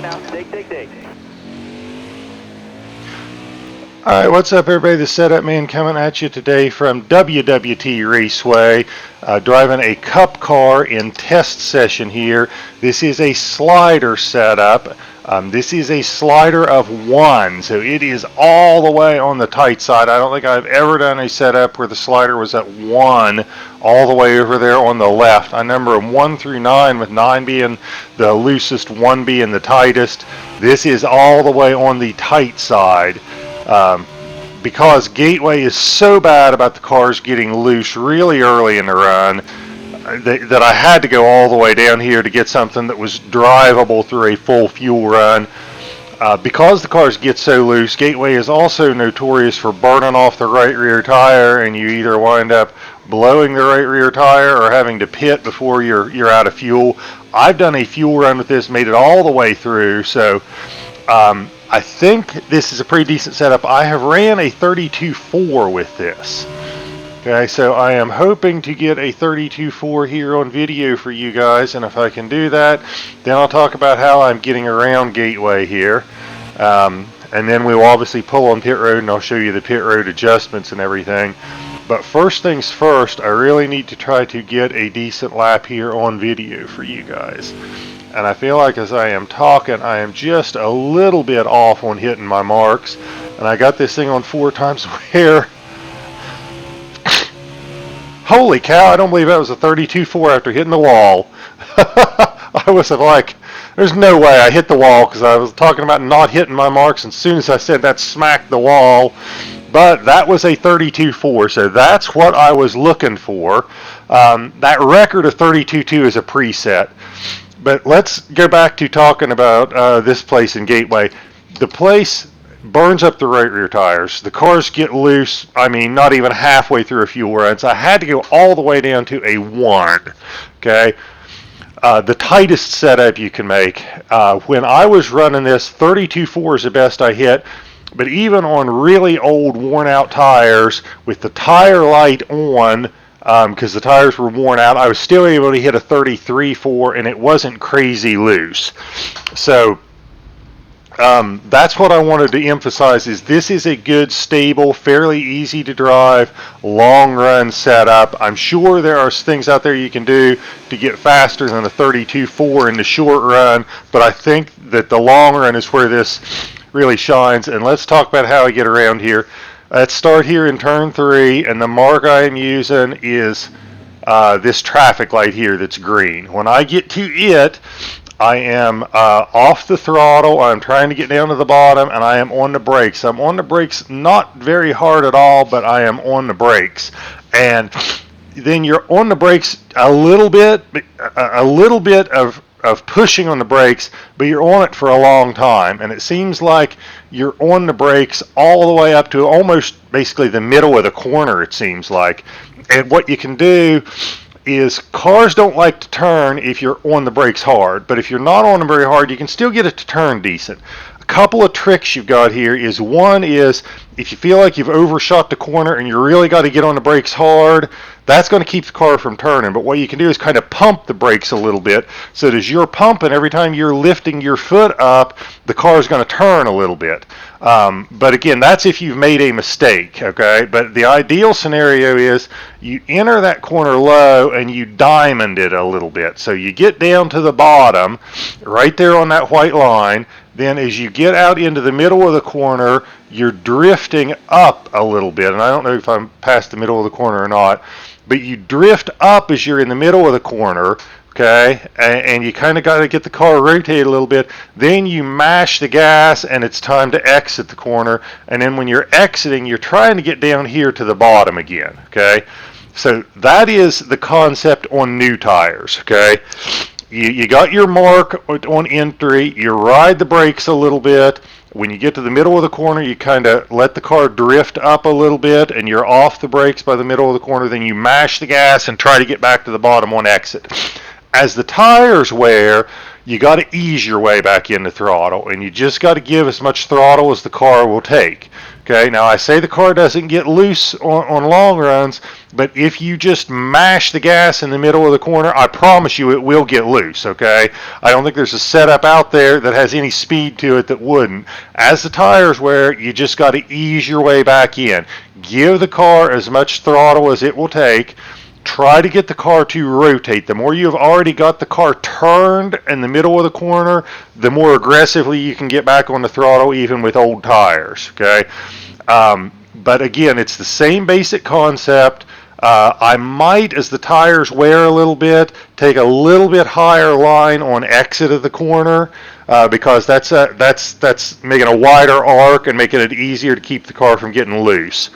Take. Alright, what's up everybody? The Setup Man coming at you today from WWT Raceway, driving a cup car in test session here. This is a slider setup. This is a slider of 1, so it is all the way on the tight side. I don't think I've ever done a setup where the slider was at 1 all the way over there on the left. I number them 1 through 9, with 9 being the loosest, 1 being the tightest. This is all the way on the tight side. Because Gateway is so bad about the cars getting loose really early in the run that I had to go all the way down here to get something that was drivable through a full fuel run. Because the cars get so loose, Gateway is also notorious for burning off the right rear tire, and you either wind up blowing the right rear tire or having to pit before you're out of fuel. I've done a fuel run with this, made it all the way through, so I think this is a pretty decent setup. I have ran a 32.4 with this. Okay, so I am hoping to get a 32.4 here on video for you guys, and if I can do that, then I'll talk about how I'm getting around Gateway here. And then we will obviously pull on pit road, and I'll show you the pit road adjustments and everything. But first things first, I really need to try to get a decent lap here on video for you guys. And I feel like as I am talking, I am just a little bit off on hitting my marks. And I got this thing on 4 times wear. Holy cow, I don't believe that was a 32.4 after hitting the wall. I was like, there's no way I hit the wall, because I was talking about not hitting my marks, and as soon as I said that, smacked the wall. But that was a 32.4, so that's what I was looking for. That record of 32.2 is a preset. But let's go back to talking about this place in Gateway. The place burns up the right rear tires. The cars get loose, I mean, not even halfway through a fuel run. So I had to go all the way down to a 1. Okay, the tightest setup you can make. When I was running this, 32.4 is the best I hit. But even on really old, worn-out tires, with the tire light on, because the tires were worn out, I was still able to hit a 33.4, and it wasn't crazy loose. So that's what I wanted to emphasize, is this is a good, stable, fairly easy to drive, long run setup. I'm sure there are things out there you can do to get faster than a 32.4 in the short run, but I think that the long run is where this really shines. And let's talk about how I get around here. Let's start here in turn 3, and the mark I am using is this traffic light here that's green. When I get to it, I am off the throttle. I'm trying to get down to the bottom, and I am on the brakes. I'm on the brakes not very hard at all, but I am on the brakes. And then you're on the brakes a little bit of pushing on the brakes, but you're on it for a long time, and it seems like you're on the brakes all the way up to almost basically the middle of the corner, it seems like. And what you can do is, cars don't like to turn if you're on the brakes hard, but if you're not on them very hard, you can still get it to turn decent. A couple of tricks you've got here is, one is, if you feel like you've overshot the corner and you really got to get on the brakes hard, that's going to keep the car from turning. But what you can do is kind of pump the brakes a little bit, so that as you're pumping, every time you're lifting your foot up, the car is going to turn a little bit. But again, that's if you've made a mistake, okay? But the ideal scenario is you enter that corner low and you diamond it a little bit. So you get down to the bottom, right there on that white line. Then as you get out into the middle of the corner, you're drifting up a little bit. And I don't know if I'm past the middle of the corner or not, but you drift up as you're in the middle of the corner, okay? And you kind of got to get the car rotated a little bit. Then you mash the gas, and it's time to exit the corner. And then when you're exiting, you're trying to get down here to the bottom again, okay? So that is the concept on new tires, okay? You got your mark on entry, you ride the brakes a little bit. When you get to the middle of the corner, you kind of let the car drift up a little bit, and you're off the brakes by the middle of the corner. Then you mash the gas and try to get back to the bottom on exit. As the tires wear, you got to ease your way back in the throttle, and you just got to give as much throttle as the car will take. Okay, now I say the car doesn't get loose on long runs, but if you just mash the gas in the middle of the corner, I promise you it will get loose, okay? I don't think there's a setup out there that has any speed to it that wouldn't. As the tires wear, you just got to ease your way back in. Give the car as much throttle as it will take. Try to get the car to rotate. The more you've already got the car turned in the middle of the corner, the more aggressively you can get back on the throttle, even with old tires, okay? But again, it's the same basic concept. I might, as the tires wear a little bit, take a little bit higher line on exit of the corner because that's making a wider arc and making it easier to keep the car from getting loose.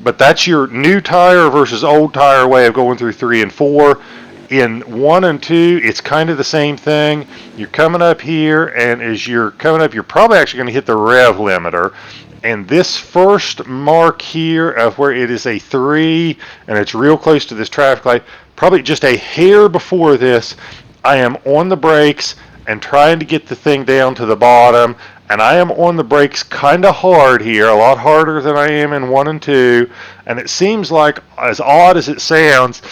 But that's your new tire versus old tire way of going through 3 and 4. In 1 and 2, it's kind of the same thing. You're coming up here, and as you're coming up, you're probably actually going to hit the rev limiter. And this first mark here of where it is a 3, and it's real close to this traffic light, probably just a hair before this, I am on the brakes and trying to get the thing down to the bottom. And I am on the brakes kind of hard here, a lot harder than I am in 1 and 2. And it seems like, as odd as it sounds,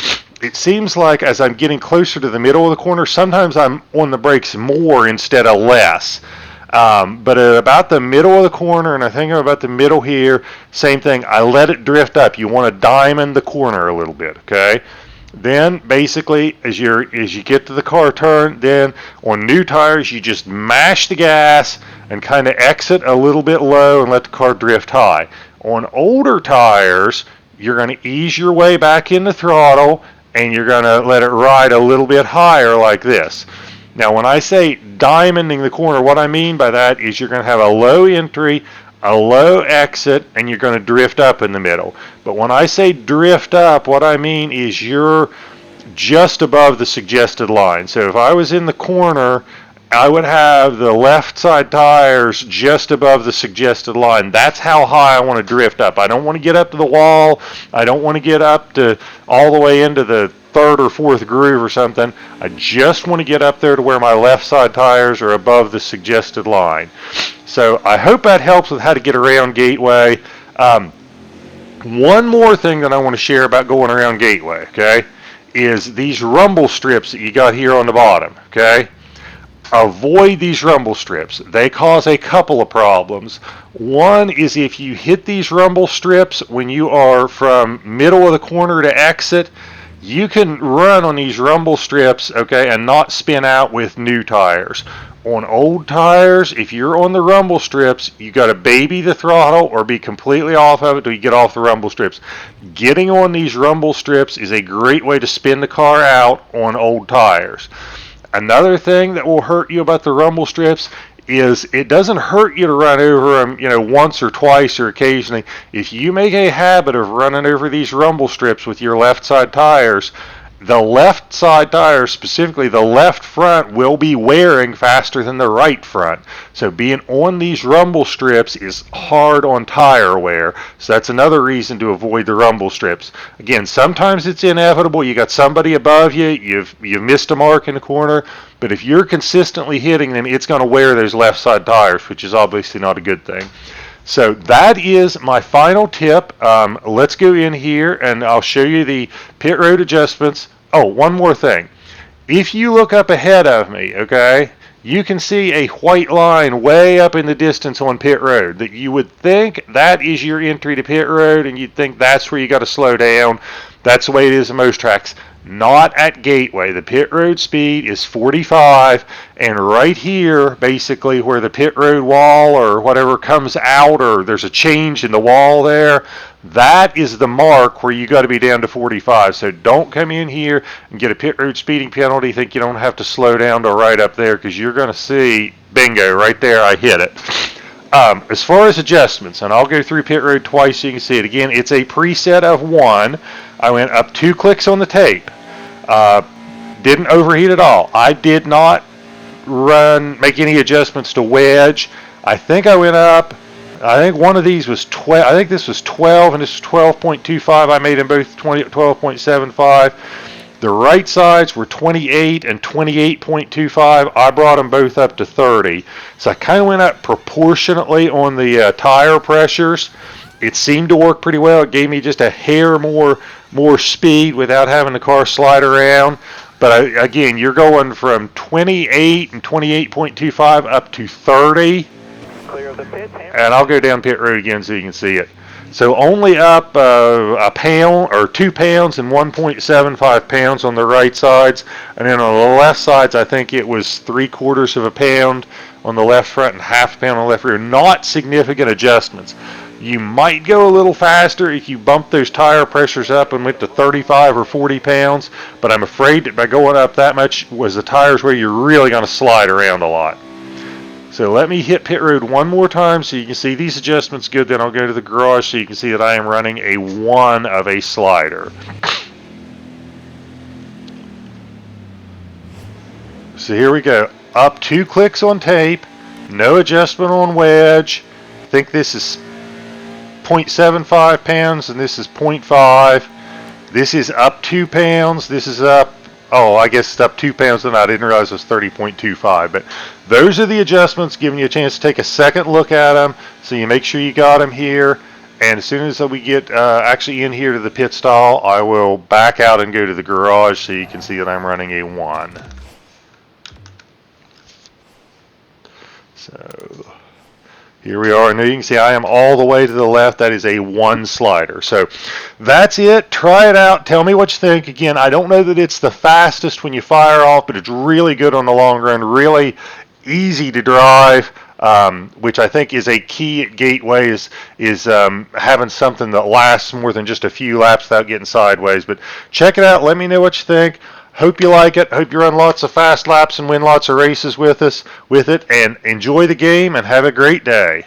it seems like as I'm getting closer to the middle of the corner, sometimes I'm on the brakes more instead of less. But at about the middle of the corner, and I think I'm about the middle here, same thing, I let it drift up. You want to diamond the corner a little bit, okay? Then basically, as you get to the car turn, then on new tires, you just mash the gas and kind of exit a little bit low and let the car drift high. On older tires, you're going to ease your way back in the throttle and you're going to let it ride a little bit higher like this. Now, when I say diamonding the corner, what I mean by that is you're going to have a low entry, a low exit, and you're going to drift up in the middle. But when I say drift up, what I mean is you're just above the suggested line. So if I was in the corner, I would have the left side tires just above the suggested line. That's how high I want to drift up. I don't want to get up to the wall. I don't want to get up to all the way into the third or fourth groove or something. I just want to get up there to where my left side tires are above the suggested line. So I hope that helps with how to get around Gateway. One more thing that I want to share about going around Gateway, okay, is these rumble strips that you got here on the bottom, okay? Avoid these rumble strips. They cause a couple of problems. One is if you hit these rumble strips when you are from middle of the corner to exit, you can run on these rumble strips, okay, and not spin out with new tires. On old tires, if you're on the rumble strips, you got to baby the throttle or be completely off of it till you get off the rumble strips. Getting on these rumble strips is a great way to spin the car out on old tires. Another thing that will hurt you about the rumble strips is it doesn't hurt you to run over them, once or twice or occasionally. If you make a habit of running over these rumble strips with your left side tires, the left side tires, specifically the left front, will be wearing faster than the right front. So being on these rumble strips is hard on tire wear. So that's another reason to avoid the rumble strips. Again, sometimes it's inevitable. You got somebody above you, you've missed a mark in the corner, but if you're consistently hitting them, it's going to wear those left side tires, which is obviously not a good thing. So that is my final tip. Let's go in here and I'll show you the pit road adjustments. Oh, one more thing. If you look up ahead of me, okay, you can see a white line way up in the distance on pit road that you would think that is your entry to pit road and you'd think that's where you got to slow down. That's the way it is in most tracks. Not at Gateway. The pit road speed is 45, and right here, basically where the pit road wall or whatever comes out, or there's a change in the wall there, that is the mark where you got to be down to 45. So don't come in here and get a pit road speeding penalty. Think you don't have to slow down to right up there, because you're going to see, bingo, right there, I hit it. As far as adjustments, and I'll go through pit road twice so you can see it. Again, it's a preset of 1. I went up 2 clicks on the tape. Didn't overheat at all. I did not make any adjustments to wedge. I think I went up, I think one of these was 12, I think this was 12 and this was 12.25. I made them both 12.75. The right sides were 28 and 28.25. I brought them both up to 30. So I kind of went up proportionately on the tire pressures. It seemed to work pretty well. It gave me just a hair more speed without having the car slide around. But again, you're going from 28 and 28.25 up to 30. And I'll go down pit road again so you can see it. So only up a pound or 2 pounds and 1.75 pounds on the right sides. And then on the left sides, I think it was 3/4 of a pound on the left front and half a pound on the left rear. Not significant adjustments. You might go a little faster if you bump those tire pressures up and went to 35 or 40 pounds. But I'm afraid that by going up that much was the tires where you're really going to slide around a lot. So let me hit pit road one more time so you can see these adjustments good. Then I'll go to the garage so you can see that I am running a 1 of a slider. So here we go. Up 2 clicks on tape. No adjustment on wedge. I think this is 0.75 pounds and this is 0.5. This is up 2 pounds. This is up, oh, I guess it's up 2 pounds and I didn't realize it was 30.25. But those are the adjustments, giving you a chance to take a second look at them so you make sure you got them here. And as soon as we get actually in here to the pit stall, I will back out and go to the garage so you can see that I'm running a 1. So here we are, and you can see I am all the way to the left. That is a 1 slider. So that's it. Try it out. Tell me what you think. Again, I don't know that it's the fastest when you fire off, but it's really good on the long run, really easy to drive, which I think is a key at Gateway is having something that lasts more than just a few laps without getting sideways. But check it out. Let me know what you think. Hope you like it. Hope you run lots of fast laps and win lots of races with it. And enjoy the game and have a great day.